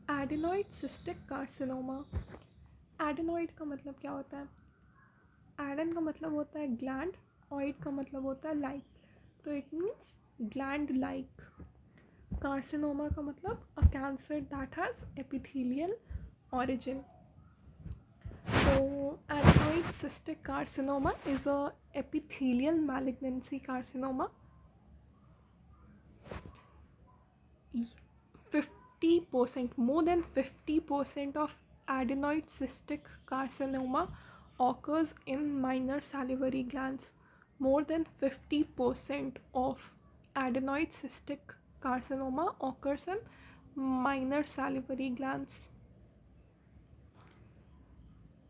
Adenoid cystic carcinoma. Adenoid का मतलब क्या होता है? एडन का मतलब होता है ग्लैंड, ऑइड का मतलब होता है लाइक, तो it means gland like. Carcinoma का मतलब a cancer that has epithelial origin. So, adenoid cystic carcinoma is a epithelial malignancy carcinoma. 50%, more than 50% of adenoid cystic carcinoma occurs in minor salivary glands. More than 50% of adenoid cystic carcinoma occurs in minor salivary glands.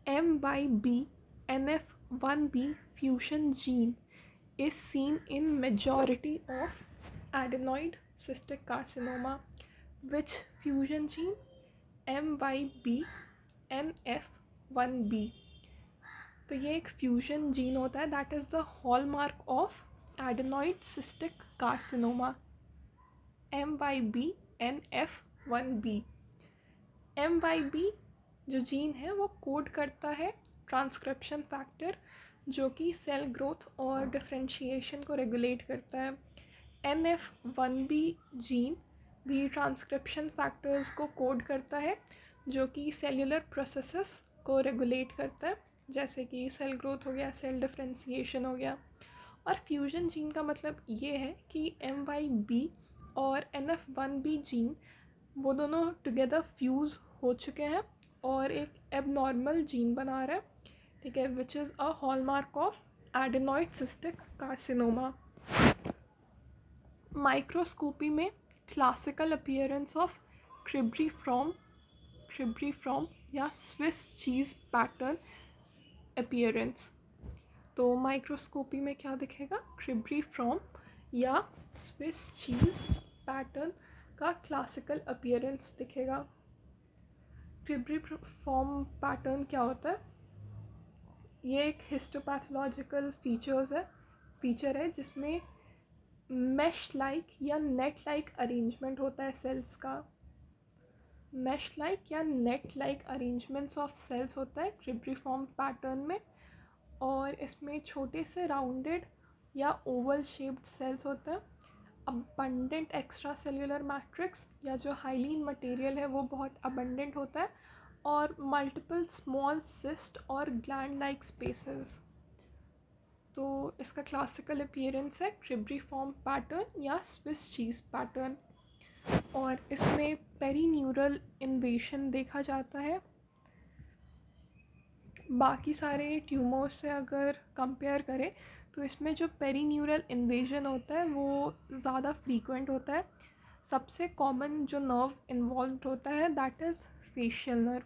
M/B NF1B fusion gene is seen in majority of adenoid cystic carcinoma. Which fusion gene? M/B NF1B. तो ये एक fusion gene होता है that is the hallmark of adenoid cystic carcinoma. M/B NF1B। M/B जो gene है वो code करता है ट्रांसक्रिप्शन फैक्टर जो कि सेल ग्रोथ और डिफरेंशिएशन को रेगुलेट करता है। NF1B जीन भी ट्रांसक्रिप्शन फैक्टर्स को कोड करता है जो कि सेल्यूलर प्रोसेसेस को रेगुलेट करता है, जैसे कि सेल ग्रोथ हो गया, सेल डिफरेंशिएशन हो गया। और फ्यूजन जीन का मतलब ये है कि M/B और NF1B जीन वो दोनों टुगेदर फ्यूज़ हो चुके हैं और एक एबनॉर्मल जीन बना रहा है, ठीक है, which is a hallmark of adenoid cystic carcinoma. Microscopy में क्लासिकल अपीयरेंस ऑफ क्रिब्रीफ्रॉम या स्विस चीज़ पैटर्न अपीयरेंस। तो माइक्रोस्कोपी में क्या दिखेगा? क्रिब्रीफ्रॉम या स्विस चीज़ पैटर्न का क्लासिकल अपीयरेंस दिखेगा। क्रिब्रीफॉर्म पैटर्न क्या होता है? ये एक हिस्टोपैथोलॉजिकल फीचर है जिसमें मैश लाइक या नेट लाइक अरेंजमेंट होता है सेल्स का। मैश लाइक या net like arrangements of cells होता है क्रिब्रीफॉर्म पैटर्न में, और इसमें छोटे से राउंडेड या ओवल शेप्ड सेल्स होते हैं। अबंडेंट एक्स्ट्रा सेल्यूलर मैट्रिक्स या जो हाइलीन मटेरियल है वो बहुत अबंडेंट होता है, और मल्टीपल स्मॉल सिस्ट और ग्लैंड लाइक स्पेसेस। तो इसका क्लासिकल अपीयरेंस है क्रिब्रीफॉर्म पैटर्न या स्विस चीज़ पैटर्न, और इसमें पेरीन्यूरल इन्वेशन देखा जाता है। बाकी सारे ट्यूमर्स से अगर कंपेयर करें तो इसमें जो पेरीन्यूरल इन्वेजन होता है वो ज़्यादा फ्रीक्वेंट होता है। सबसे कॉमन जो नर्व इन्वॉल्व होता है that is facial nerve.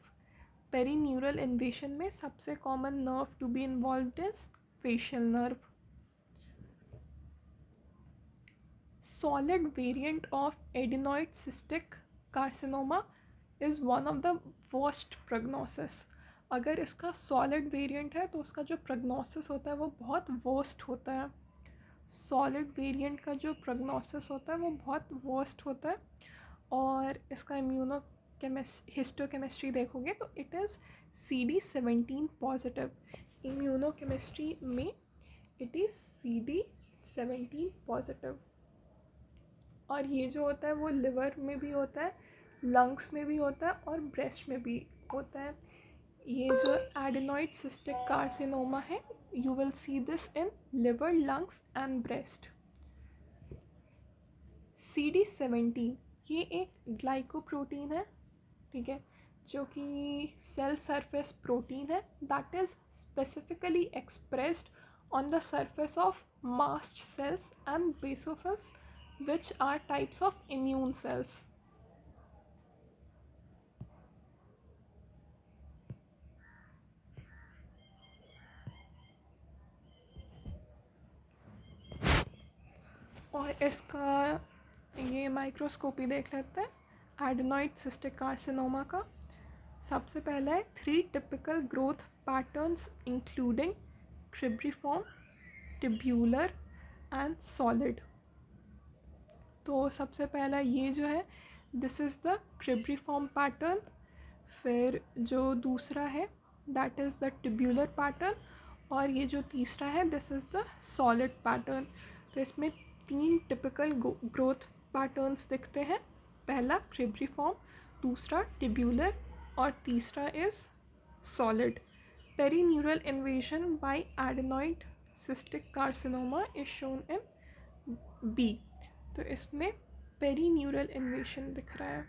Perineural invasion में सबसे common nerve to be involved is facial nerve. Solid variant of adenoid cystic carcinoma is one of the worst prognosis. अगर इसका सॉलिड वेरिएंट है तो उसका जो प्रोग्नोसिस होता है वो बहुत वर्स्ट होता है। सॉलिड वेरिएंट का जो प्रोग्नोसिस होता है वो बहुत वर्स्ट होता है, और इसका हिस्टोकेमिस्ट्री देखोगे तो इट इज़ CD17 पॉजिटिव। इम्यूनोकेमिस्ट्री में इट इज़ CD17 पॉजिटिव। और ये जो होता है वो लिवर में भी होता है, लंग्स में भी होता है और ब्रेस्ट में भी होता है। ये जो एडेनॉइड सिस्टिक कार्सिनोमा है you will see this in liver, lungs and breast. CD17 ये एक ग्लाइकोप्रोटीन है, ठीक है, जो कि सेल सरफेस प्रोटीन है that is specifically expressed on the surface of mast cells and basophils which are types of immune cells. और इसका ये माइक्रोस्कोपी देख लेते हैं एडेनॉइड सिस्टिक कार्सिनोमा का। सबसे पहला है 3 typical growth patterns including cribriform, tubular and solid. तो सबसे पहला ये जो है this is the cribriform pattern. फिर जो दूसरा है that is the tubular pattern, और ये जो तीसरा है this is the solid pattern. तो इसमें 3 टिपिकल ग्रोथ पैटर्न्स दिखते हैं। पहला क्रिब्रिफॉर्म, दूसरा ट्यूब्यूलर और तीसरा is solid. Perineural invasion by adenoid cystic carcinoma is shown in B. तो इसमें पेरीन्यूरल इन्वेजन दिख रहा है।